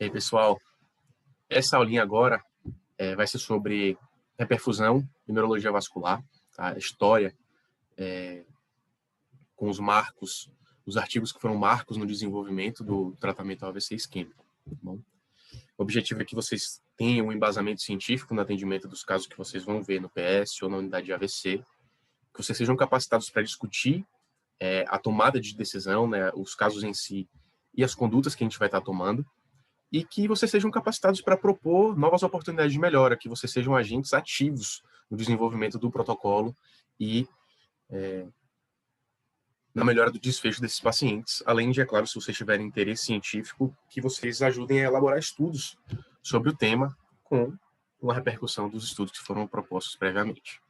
E aí, pessoal, essa aulinha agora vai ser sobre reperfusão e neurologia vascular, tá? A história com os marcos, os artigos que foram marcos no desenvolvimento do tratamento AVC isquêmico. Tá bom? O objetivo é que vocês tenham um embasamento científico no atendimento dos casos que vocês vão ver no PS ou na unidade de AVC, que vocês sejam capacitados para discutir a tomada de decisão, né, os casos em si e as condutas que a gente vai estar tomando, e que vocês sejam capacitados para propor novas oportunidades de melhora, que vocês sejam agentes ativos no desenvolvimento do protocolo e na melhora do desfecho desses pacientes, além de, é claro, se vocês tiverem interesse científico, que vocês ajudem a elaborar estudos sobre o tema com uma repercussão dos estudos que foram propostos previamente.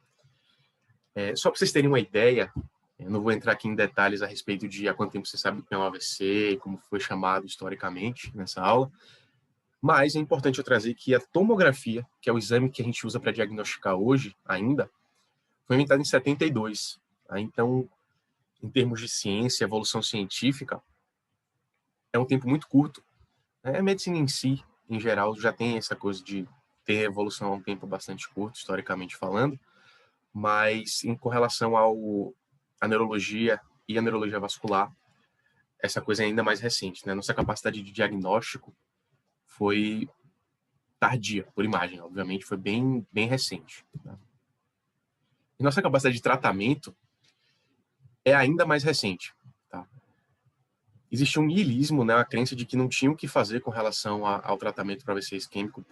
Só para vocês terem uma ideia, eu não vou entrar aqui em detalhes a respeito de há quanto tempo você sabe o que é um AVC e como foi chamado historicamente nessa aula, mas é importante eu trazer que a tomografia, que é o exame que a gente usa para diagnosticar hoje ainda, foi inventada em 72. Tá? Então, em termos de ciência, evolução científica, é um tempo muito curto. A medicina em si, em geral, já tem essa coisa de ter evolução a um tempo bastante curto, historicamente falando, mas com relação à neurologia e a neurologia vascular, essa coisa é ainda mais recente, né? Nossa capacidade de diagnóstico foi tardia, por imagem, obviamente, foi bem recente. Tá? E nossa capacidade de tratamento é ainda mais recente. Tá? Existia um niilismo, né, a crença de que não tinha o que fazer com relação ao tratamento para AVC isquêmico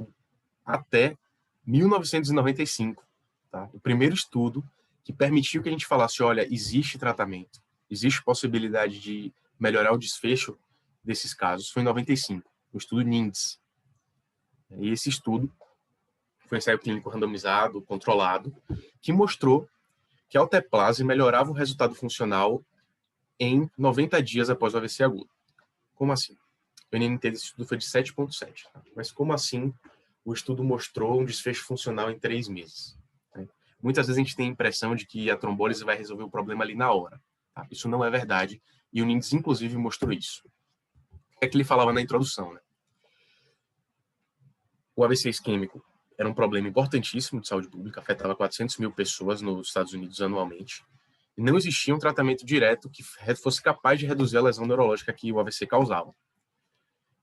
até 1995. Tá? O primeiro estudo que permitiu que a gente falasse, olha, existe tratamento, existe possibilidade de melhorar o desfecho desses casos, foi em 95, o estudo NINDS. E esse estudo foi um ensaio clínico randomizado, controlado, que mostrou que a alteplase melhorava o resultado funcional em 90 dias após o AVC agudo. Como assim? O NNT desse estudo foi de 7,7. Tá? Mas como assim o estudo mostrou um desfecho funcional em 3 meses? Muitas vezes a gente tem a impressão de que a trombólise vai resolver o problema ali na hora. Tá? Isso não é verdade. E o NINDS, inclusive, mostrou isso. É que ele falava na introdução, né? O AVC isquêmico era um problema importantíssimo de saúde pública, afetava 400 mil pessoas nos Estados Unidos anualmente. E não existia um tratamento direto que fosse capaz de reduzir a lesão neurológica que o AVC causava.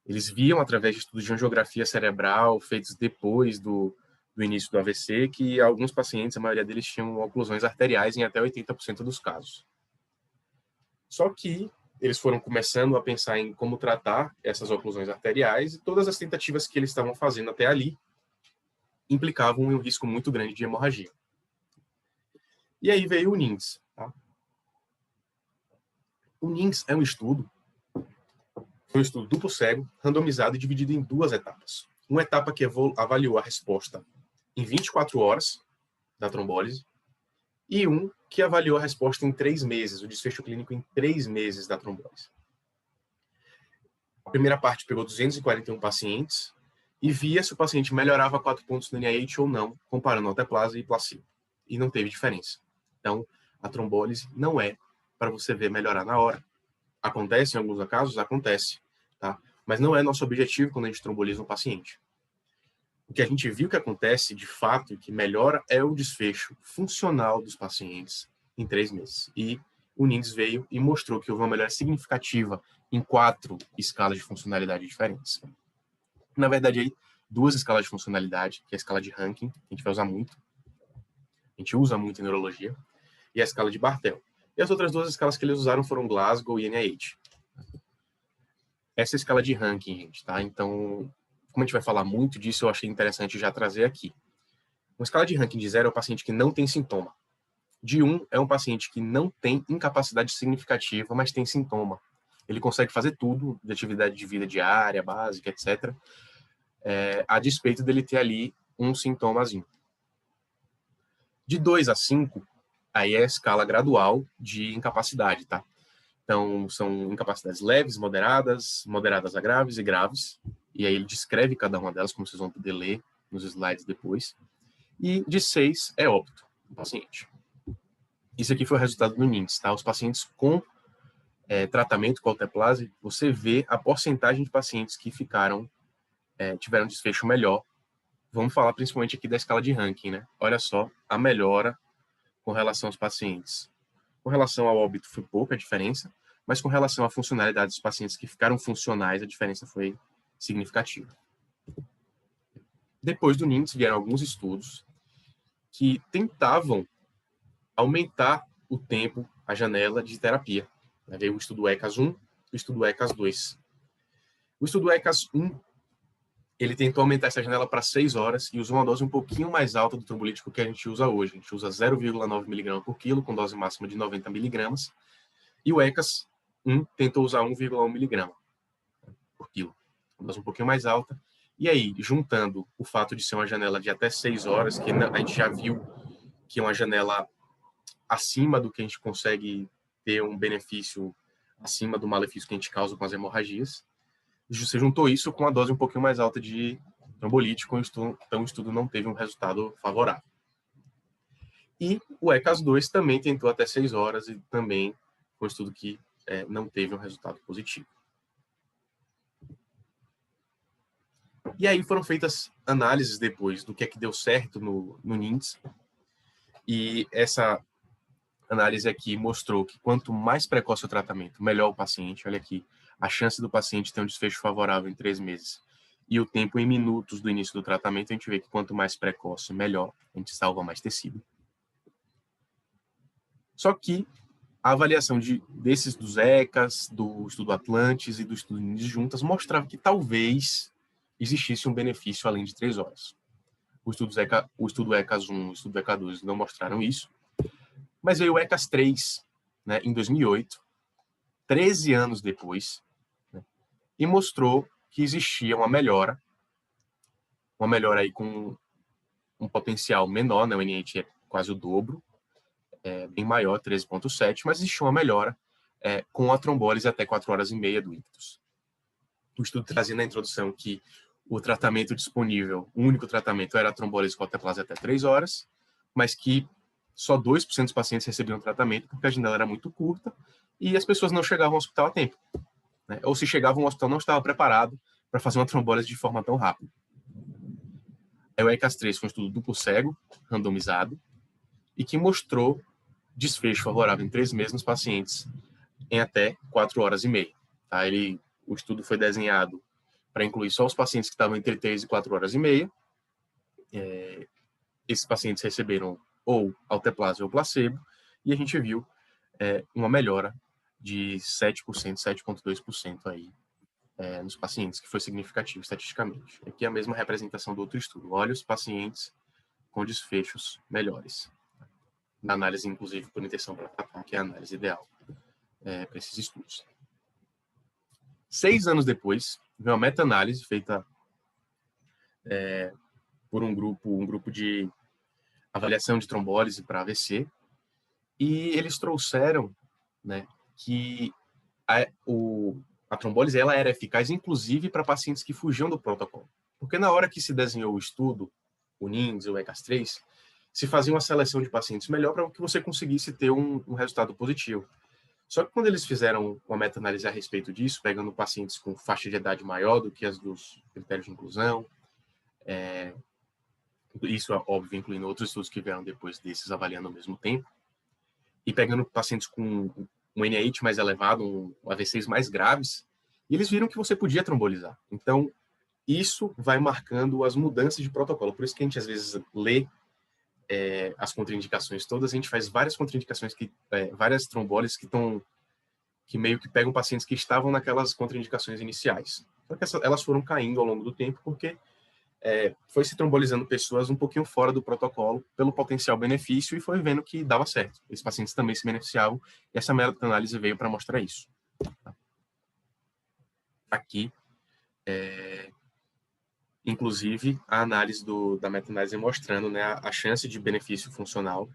Eles viam, através de estudos de angiografia cerebral feitos depois do início do AVC, que alguns pacientes, a maioria deles, tinham oclusões arteriais em até 80% dos casos. Só que eles foram começando a pensar em como tratar essas oclusões arteriais e todas as tentativas que eles estavam fazendo até ali implicavam em um risco muito grande de hemorragia. E aí veio o NINDS. Tá? O NINDS é um estudo duplo cego, randomizado e dividido em 2 etapas. Uma etapa que avaliou a resposta em 24 horas da trombólise e um que avaliou a resposta em 3 meses, o desfecho clínico em 3 meses da trombólise. A primeira parte pegou 241 pacientes e via se o paciente melhorava 4 pontos no NIH ou não, comparando alteplase e placebo. E não teve diferença. Então, a trombólise não é para você ver melhorar na hora. Acontece em alguns casos? Acontece. Tá? Mas não é nosso objetivo quando a gente tromboliza um paciente. O que a gente viu que acontece, de fato, e que melhora é o desfecho funcional dos pacientes em 3 meses. E o NINDS veio e mostrou que houve uma melhora significativa em 4 escalas de funcionalidade diferentes. Na verdade, aí, 2 escalas de funcionalidade, que é a escala de Rankin, que a gente vai usar muito, a gente usa muito em neurologia, e a escala de Bartel. E as outras 2 escalas que eles usaram foram Glasgow e NIH. Essa é a escala de Rankin, gente, tá? Então, como a gente vai falar muito disso, eu achei interessante já trazer aqui. Uma escala de Rankin de 0 é o paciente que não tem sintoma. De 1 é um paciente que não tem incapacidade significativa, mas tem sintoma. Ele consegue fazer tudo, de atividade de vida diária, básica, etc., a despeito dele ter ali um sintomazinho. De 2 a 5, aí é a escala gradual de incapacidade, tá? Então, são incapacidades leves, moderadas a graves e graves. E aí ele descreve cada uma delas, como vocês vão poder ler nos slides depois. E de 6 é óbito do paciente. Isso aqui foi o resultado do NINDS, tá? Os pacientes com tratamento com alteplase, você vê a porcentagem de pacientes que ficaram tiveram desfecho melhor. Vamos falar principalmente aqui da escala de ranking, né? Olha só, a melhora com relação aos pacientes. Com relação ao óbito foi pouca a diferença, mas com relação à funcionalidade dos pacientes que ficaram funcionais, a diferença foi significativa. Depois do NINDS vieram alguns estudos que tentavam aumentar o tempo, a janela de terapia. Veio o estudo ECAS-1 e o estudo ECAS-2. O estudo ECAS-1, ele tentou aumentar essa janela para 6 horas e usou uma dose um pouquinho mais alta do trombolítico que a gente usa hoje. A gente usa 0,9 mg por quilo, com dose máxima de 90 mg. E o ECAS-1 tentou usar 1,1 mg por quilo, uma dose um pouquinho mais alta. E aí, juntando o fato de ser uma janela de até 6 horas, que a gente já viu que é uma janela acima do que a gente consegue ter um benefício, acima do malefício que a gente causa com as hemorragias, você juntou isso com a dose um pouquinho mais alta de trombolítico, então o estudo não teve um resultado favorável. E o ECAS-2 também tentou até 6 horas e também foi um estudo que não teve um resultado positivo. E aí foram feitas análises depois do que é que deu certo no NINDS. E essa análise aqui mostrou que quanto mais precoce o tratamento, melhor o paciente. Olha aqui, a chance do paciente ter um desfecho favorável em 3 meses e o tempo em minutos do início do tratamento, a gente vê que quanto mais precoce, melhor, a gente salva mais tecido. Só que a avaliação desses dos ECAS, do estudo Atlantis e do estudo NINDS juntas mostrava que talvez existisse um benefício além de 3 horas. O estudo ECAS-1 e o estudo ECAS-2 não mostraram isso, mas veio o ECAS-3, né, em 2008, 13 anos depois, né, e mostrou que existia uma melhora aí com um potencial menor, né, o NIH é quase o dobro, bem maior, 13,7, mas existia uma melhora com a trombólise até 4 horas e meia do ictus. O estudo trazia na introdução que o tratamento disponível, o único tratamento era a trombólise com alteplase até 3 horas, mas que só 2% dos pacientes recebiam tratamento porque a janela era muito curta e as pessoas não chegavam ao hospital a tempo, né? Ou se chegavam, o hospital não estava preparado para fazer uma trombólise de forma tão rápida. Aí o ECAS-3 foi um estudo duplo cego, randomizado, e que mostrou desfecho favorável em 3 meses nos pacientes em até 4 horas e meia. Tá? O estudo foi desenhado para incluir só os pacientes que estavam entre 3 e 4 horas e meia. Esses pacientes receberam ou alteplase ou placebo, e a gente viu uma melhora de 7%, 7,2% aí nos pacientes, que foi significativo estatisticamente. Aqui é a mesma representação do outro estudo. Olha os pacientes com desfechos melhores. Na análise, inclusive, por intenção para tratar, que é a análise ideal para esses estudos. 6 anos depois, veio uma meta-análise feita por um grupo de avaliação de trombólise para AVC, e eles trouxeram, né, que a trombólise ela era eficaz, inclusive, para pacientes que fugiam do protocolo. Porque na hora que se desenhou o estudo, o NINDS, o ECAS-3, se fazia uma seleção de pacientes melhor para que você conseguisse ter um resultado positivo. Só que quando eles fizeram uma meta-análise a respeito disso, pegando pacientes com faixa de idade maior do que as dos critérios de inclusão, isso, óbvio, incluindo outros estudos que vieram depois desses, avaliando ao mesmo tempo, e pegando pacientes com um NIH mais elevado, um AVCs mais graves, e eles viram que você podia trombolizar. Então, isso vai marcando as mudanças de protocolo. Por isso que a gente, às vezes, lê as contraindicações todas, a gente faz várias contraindicações, várias trombólises que meio que pegam pacientes que estavam naquelas contraindicações iniciais. Só que elas foram caindo ao longo do tempo, porque foi se trombolizando pessoas um pouquinho fora do protocolo pelo potencial benefício e foi vendo que dava certo. Esses pacientes também se beneficiavam e essa meta-análise veio para mostrar isso. Aqui, inclusive, a análise da meta-análise mostrando, né, a chance de benefício funcional,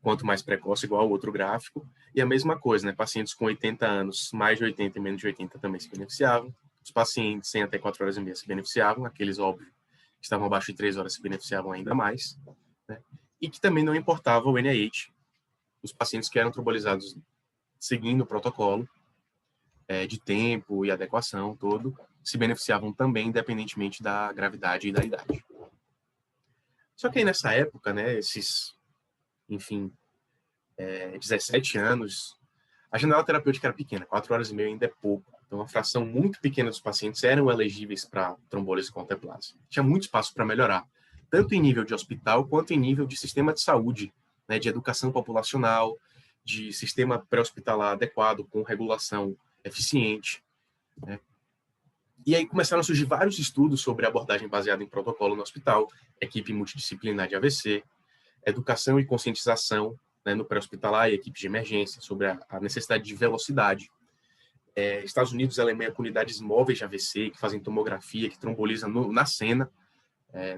quanto mais precoce, igual ao outro gráfico, e a mesma coisa, né, pacientes com 80 anos, mais de 80 e menos de 80 também se beneficiavam, os pacientes sem até 4 horas e meia se beneficiavam, aqueles, óbvio, que estavam abaixo de 3 horas se beneficiavam ainda mais, né, e que também não importava o NIH, os pacientes que eram trombolizados seguindo o protocolo, de tempo e adequação todo, se beneficiavam também, independentemente da gravidade e da idade. Só que aí nessa época, né, enfim, 17 anos, a janela terapêutica era pequena, 4 horas e meia ainda é pouco. Então, uma fração muito pequena dos pacientes eram elegíveis para trombólise contemplada. Tinha muito espaço para melhorar, tanto em nível de hospital quanto em nível de sistema de saúde, né, de educação populacional, de sistema pré-hospitalar adequado, com regulação eficiente, né? E aí começaram a surgir vários estudos sobre abordagem baseada em protocolo no hospital, equipe multidisciplinar de AVC, educação e conscientização, né, no pré-hospitalar e equipe de emergência, sobre a necessidade de velocidade. Estados Unidos e Alemanha com unidades móveis de AVC, que fazem tomografia, que trombolizam na cena,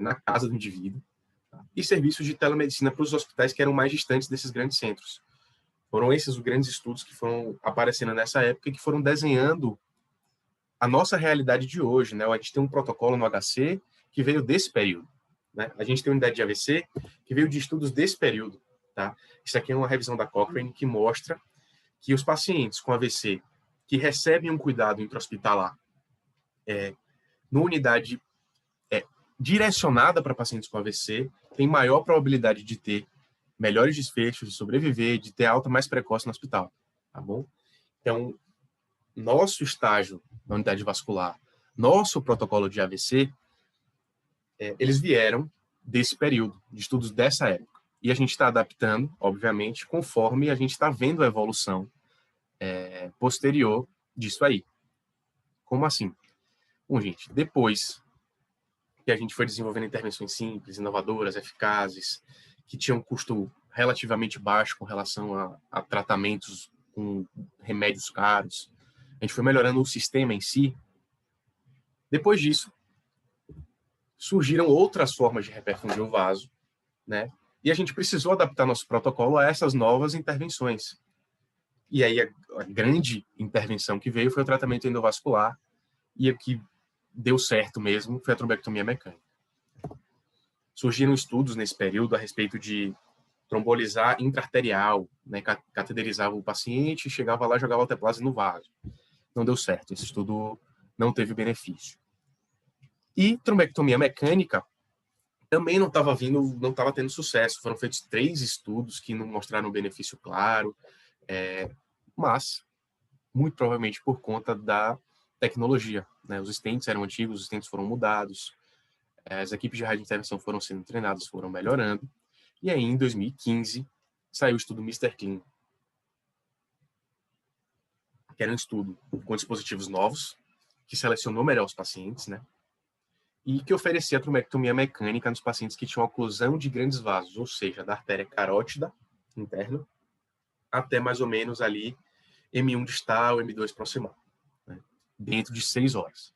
na casa do indivíduo, tá? E serviços de telemedicina para os hospitais que eram mais distantes desses grandes centros. Foram esses os grandes estudos que foram aparecendo nessa época e que foram desenhando a nossa realidade de hoje, né? A gente tem um protocolo no HC que veio desse período, né? A gente tem uma unidade de AVC que veio de estudos desse período, tá? Isso aqui é uma revisão da Cochrane que mostra que os pacientes com AVC que recebem um cuidado intra-hospitalar numa unidade direcionada para pacientes com AVC têm maior probabilidade de ter melhores desfechos, de sobreviver, de ter alta mais precoce no hospital, tá bom? Então, nosso estágio na unidade vascular, nosso protocolo de AVC, eles vieram desse período, de estudos dessa época. E a gente está adaptando, obviamente, conforme a gente está vendo a evolução posterior disso aí. Como assim? Bom, gente, depois que a gente foi desenvolvendo intervenções simples, inovadoras, eficazes, que tinham um custo relativamente baixo com relação a tratamentos com remédios caros, a gente foi melhorando o sistema em si. Depois disso, surgiram outras formas de reperfundir o vaso, né? E a gente precisou adaptar nosso protocolo a essas novas intervenções. E aí a grande intervenção que veio foi o tratamento endovascular, e o que deu certo mesmo foi a trombectomia mecânica. Surgiram estudos nesse período a respeito de trombolizar intraarterial, né? Cateterizava o paciente, chegava lá e jogava alteplase no vaso. Não deu certo, esse estudo não teve benefício. E trombectomia mecânica também não estava tendo sucesso. Foram feitos 3 estudos que não mostraram benefício claro, mas muito provavelmente por conta da tecnologia, né? Os stents eram antigos, os stents foram mudados, as equipes de radiointervenção foram sendo treinadas, foram melhorando, e aí em 2015 saiu o estudo Mr. Clean, que era um estudo com dispositivos novos, que selecionou melhor os pacientes, né? E que oferecia a trombectomia mecânica nos pacientes que tinham oclusão de grandes vasos, ou seja, da artéria carótida interna até mais ou menos ali M1 distal, M2 proximal, né? Dentro de 6 horas.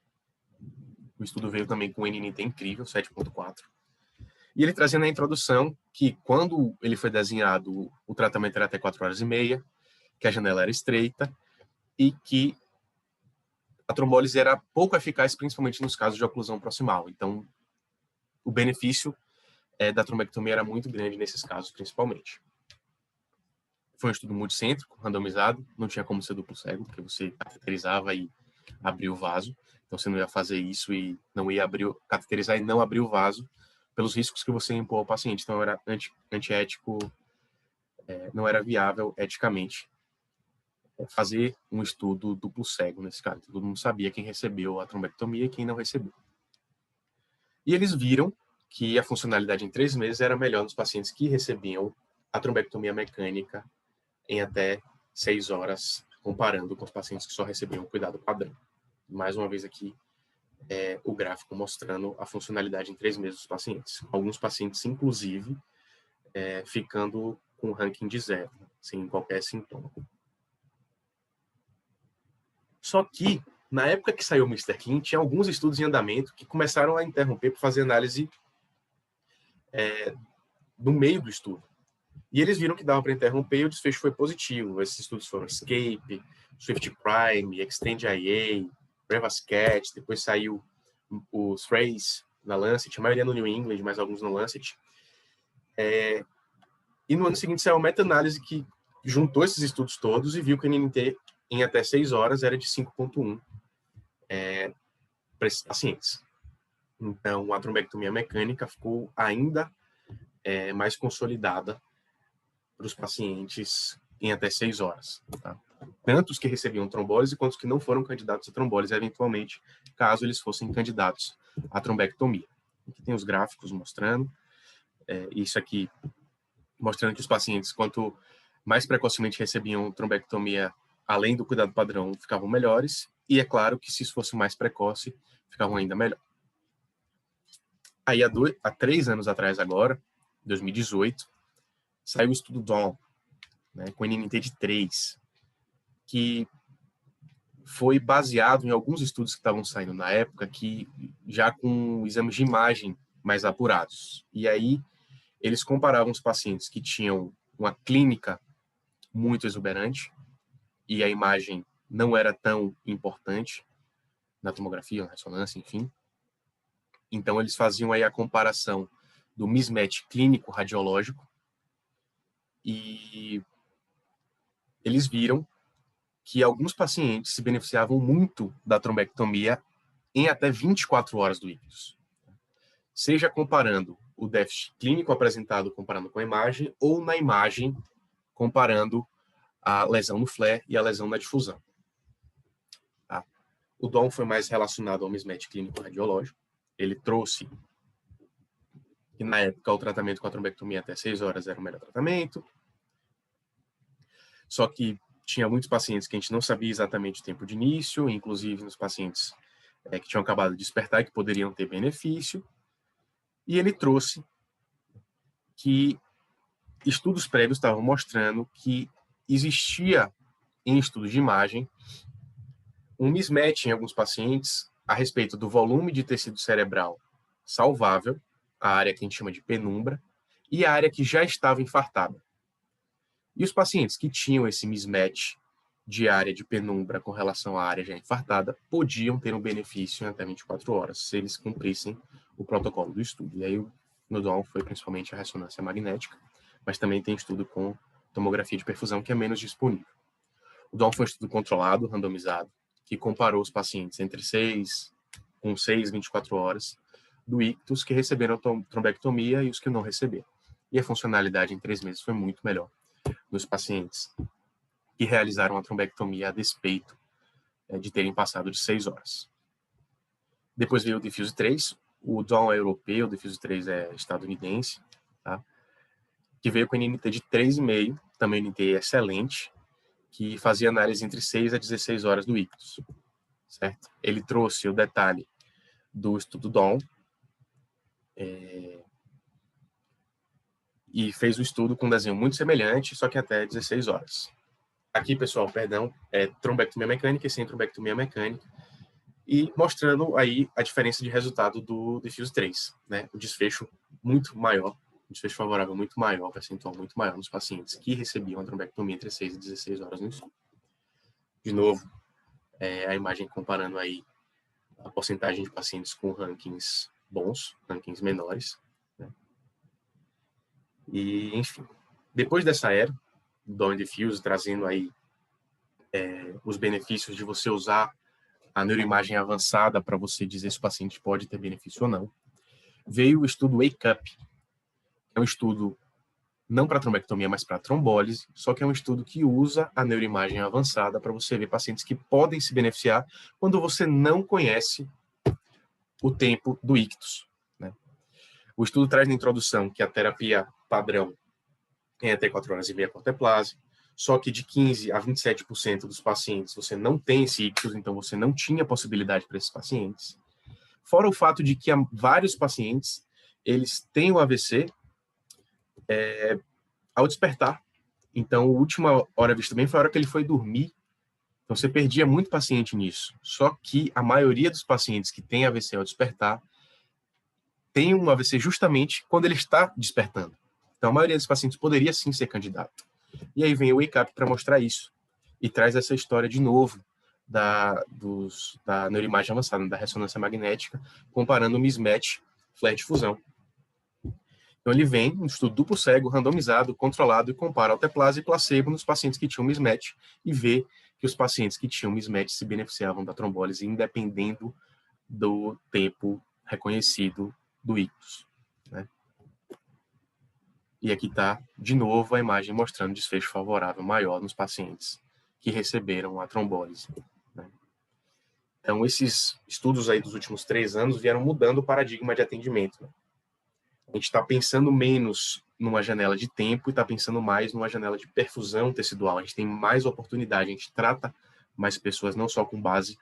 O estudo veio também com um NNT incrível, 7.4. E ele trazia na introdução que quando ele foi desenhado, o tratamento era até 4 horas e meia, que a janela era estreita e que a trombólise era pouco eficaz, principalmente nos casos de oclusão proximal. Então, o benefício da trombectomia era muito grande nesses casos, principalmente. Foi um estudo multicêntrico, randomizado, não tinha como ser duplo cego, porque você cateterizava e abria o vaso. Então, você não ia fazer isso e não ia cateterizar e não abrir o vaso pelos riscos que você impôs ao paciente. Então, era antiético, não era viável eticamente fazer um estudo duplo cego nesse caso. Todo mundo sabia quem recebeu a trombectomia e quem não recebeu. E eles viram que a funcionalidade em 3 meses era melhor nos pacientes que recebiam a trombectomia mecânica em até 6 horas, comparando com os pacientes que só recebiam o cuidado padrão. Mais uma vez aqui, o gráfico mostrando a funcionalidade em 3 meses dos pacientes. Alguns pacientes, inclusive, ficando com ranking de 0, sem qualquer sintoma. Só que, na época que saiu o Mr. Clean, tinha alguns estudos em andamento que começaram a interromper para fazer análise no meio do estudo. E eles viram que dava para interromper e o desfecho foi positivo. Esses estudos foram Escape, Swift Prime, Extend IA, Brevascat, depois saiu o Thrace na Lancet, a maioria no New England, mas alguns no Lancet. E no ano seguinte saiu uma meta-análise que juntou esses estudos todos e viu que o NNT em até 6 horas era de 5,1 para esses pacientes. Então, a trombectomia mecânica ficou ainda mais consolidada para os pacientes em até 6 horas. Tá? Tanto os que recebiam trombólise quanto os que não foram candidatos a trombólise, eventualmente, caso eles fossem candidatos à trombectomia. Aqui tem os gráficos mostrando. Isso aqui mostrando que os pacientes, quanto mais precocemente recebiam trombectomia, além do cuidado padrão, ficavam melhores. E é claro que se isso fosse mais precoce, ficavam ainda melhor. Aí, há 3 anos atrás agora, 2018, saiu o estudo DAWN, né, com NNT de 3, que foi baseado em alguns estudos que estavam saindo na época, que já com exames de imagem mais apurados. E aí, eles comparavam os pacientes que tinham uma clínica muito exuberante e a imagem não era tão importante na tomografia, na ressonância, enfim. Então, eles faziam aí a comparação do mismatch clínico radiológico e eles viram que alguns pacientes se beneficiavam muito da trombectomia em até 24 horas do ictus. Seja comparando o déficit clínico apresentado comparando com a imagem ou na imagem comparando a lesão no flare e a lesão na difusão. Tá? O DAWN foi mais relacionado ao mismatch clínico radiológico. Ele trouxe que, na época, o tratamento com a trombectomia até 6 horas era o melhor tratamento. Só que tinha muitos pacientes que a gente não sabia exatamente o tempo de início, inclusive nos pacientes que tinham acabado de despertar e que poderiam ter benefício. E ele trouxe que estudos prévios estavam mostrando que existia, em estudos de imagem, um mismatch em alguns pacientes a respeito do volume de tecido cerebral salvável, a área que a gente chama de penumbra, e a área que já estava infartada. E os pacientes que tinham esse mismatch de área de penumbra com relação à área já infartada podiam ter um benefício em até 24 horas, se eles cumprissem o protocolo do estudo. E aí, no DAWN foi principalmente a ressonância magnética, mas também tem estudo com tomografia de perfusão, que é menos disponível. O DAWN foi um estudo controlado, randomizado, que comparou os pacientes entre 6 e 24 horas do ictus que receberam trombectomia e os que não receberam. E a funcionalidade em 3 meses foi muito melhor nos pacientes que realizaram a trombectomia a despeito de terem passado de 6 horas. Depois veio o Diffuse 3, o DAWN é europeu, o Diffuse 3 é estadunidense, tá? Que veio com NNT de 3,5, também NNT excelente, que fazia análise entre 6 a 16 horas do ictus, certo? Ele trouxe o detalhe do estudo DAWN e fez o estudo com um desenho muito semelhante, só que até 16 horas. Aqui, pessoal, perdão, é trombectomia mecânica e sem trombectomia mecânica, e mostrando aí a diferença de resultado do Diffuse 3, né? O desfecho muito maior, um desfecho favorável muito maior, percentual muito maior nos pacientes que recebiam a trombectomia entre 6 e 16 horas no estudo. De novo, a imagem comparando aí a porcentagem de pacientes com rankings bons, rankings menores, né? E, enfim, depois dessa era, DAWN Diffuse, trazendo aí os benefícios de você usar a neuroimagem avançada para você dizer se o paciente pode ter benefício ou não, veio o estudo Wake Up, que é um estudo não para trombectomia, mas para trombólise, só que é um estudo que usa a neuroimagem avançada para você ver pacientes que podem se beneficiar quando você não conhece o tempo do ictus, né? O estudo traz na introdução que a terapia padrão é até 4 horas e meia corteplase, só que de 15 a 27% dos pacientes você não tem esse ictus, então você não tinha possibilidade para esses pacientes. Fora o fato de que há vários pacientes, eles têm o AVC ao despertar. Então, a última hora vista bem foi a hora que ele foi dormir. Então, você perdia muito paciente nisso. Só que a maioria dos pacientes que tem AVC ao despertar tem um AVC justamente quando ele está despertando. Então, a maioria dos pacientes poderia sim ser candidato. E aí vem o Wake Up para mostrar isso. E traz essa história de novo da neuroimagem avançada, da ressonância magnética, comparando o mismatch flare difusão. Então, ele vem, um estudo duplo cego, randomizado, controlado, e compara alteplase e placebo nos pacientes que tinham mismatch e vê que os pacientes que tinham mismatch se beneficiavam da trombólise, independendo do tempo reconhecido do ictus, né? E aqui está, de novo, a imagem mostrando desfecho favorável maior nos pacientes que receberam a trombólise, né? Então, esses estudos aí dos últimos 3 anos vieram mudando o paradigma de atendimento, né? A gente está pensando menos numa janela de tempo e está pensando mais numa janela de perfusão tecidual. A gente tem mais oportunidade, a gente trata mais pessoas, não só com base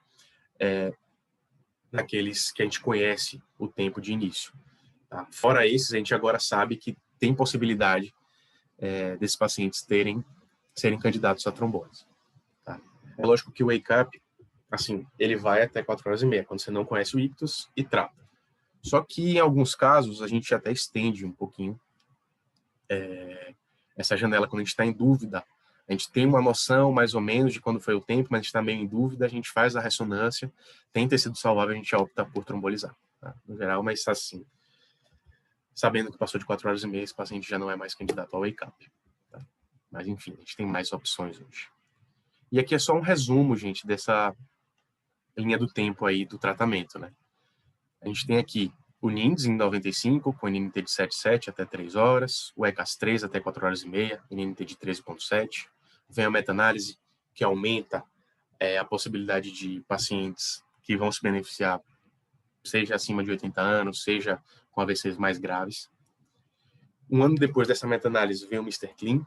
naqueles que a gente conhece o tempo de início, tá? Fora esses, a gente agora sabe que tem possibilidade desses pacientes serem candidatos a trombose, tá? É lógico que o wake up, assim, ele vai até 4h30, quando você não conhece o ictus e trata. Só que, em alguns casos, a gente até estende um pouquinho essa janela quando a gente está em dúvida. A gente tem uma noção, mais ou menos, de quando foi o tempo, mas a gente está meio em dúvida, a gente faz a ressonância, tem tecido salvável, a gente opta por trombolizar, tá? No geral, mas assim, sabendo que passou de 4h30, esse paciente já não é mais candidato ao wake-up, tá? Mas, enfim, a gente tem mais opções hoje. E aqui é só um resumo, gente, dessa linha do tempo aí do tratamento, né? A gente tem aqui o NINDS em 95, com NNT de 7,7 até 3 horas, o ECAS-3 até 4h30, NNT de 13,7. Vem a meta-análise, que aumenta a possibilidade de pacientes que vão se beneficiar, seja acima de 80 anos, seja com AVCs mais graves. Um ano depois dessa meta-análise, vem o Mr. Clean,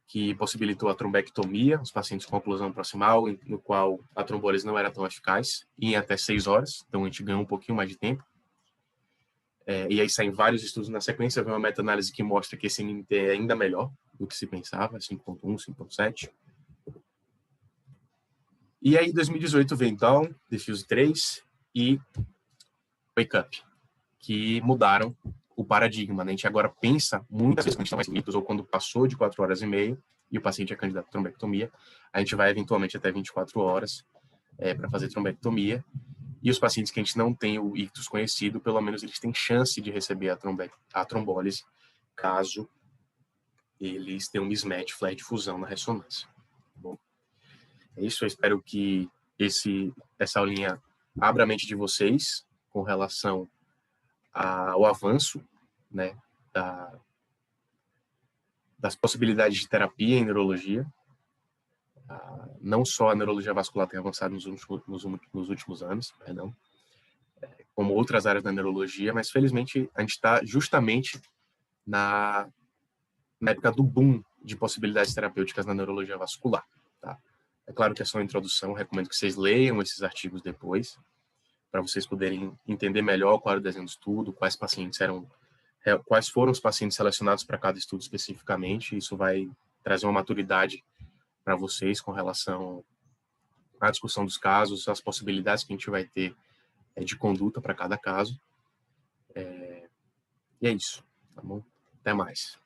que possibilitou a trombectomia, os pacientes com oclusão proximal, no qual a trombólise não era tão eficaz, em até 6 horas, então a gente ganhou um pouquinho mais de tempo. E aí saem vários estudos na sequência, vem uma meta-análise que mostra que esse NNT é ainda melhor do que se pensava, 5.1, 5.7. E aí, em 2018, vem Dawn, Diffuse 3 e Wake Up, que mudaram o paradigma, né? A gente agora pensa, muitas vezes, quando a gente está mais mitos, ou quando passou de 4h30 e o paciente é candidato a trombectomia, a gente vai eventualmente até 24 horas para fazer trombectomia. E os pacientes que a gente não tem o ictus conhecido, pelo menos eles têm chance de receber a trombólise, caso eles tenham um mismatch, flare de fusão na ressonância. Bom, é isso. Eu espero que essa aulinha abra a mente de vocês com relação ao avanço, né, das possibilidades de terapia em neurologia. Não só a neurologia vascular tem avançado nos últimos anos, perdão, como outras áreas da neurologia, mas felizmente a gente está justamente na época do boom de possibilidades terapêuticas na neurologia vascular, tá? É claro que é só uma introdução, recomendo que vocês leiam esses artigos depois, para vocês poderem entender melhor qual era o desenho do estudo, quais foram os pacientes selecionados para cada estudo especificamente. Isso vai trazer uma maturidade para vocês com relação à discussão dos casos, as possibilidades que a gente vai ter de conduta para cada caso. E é isso, tá bom? Até mais.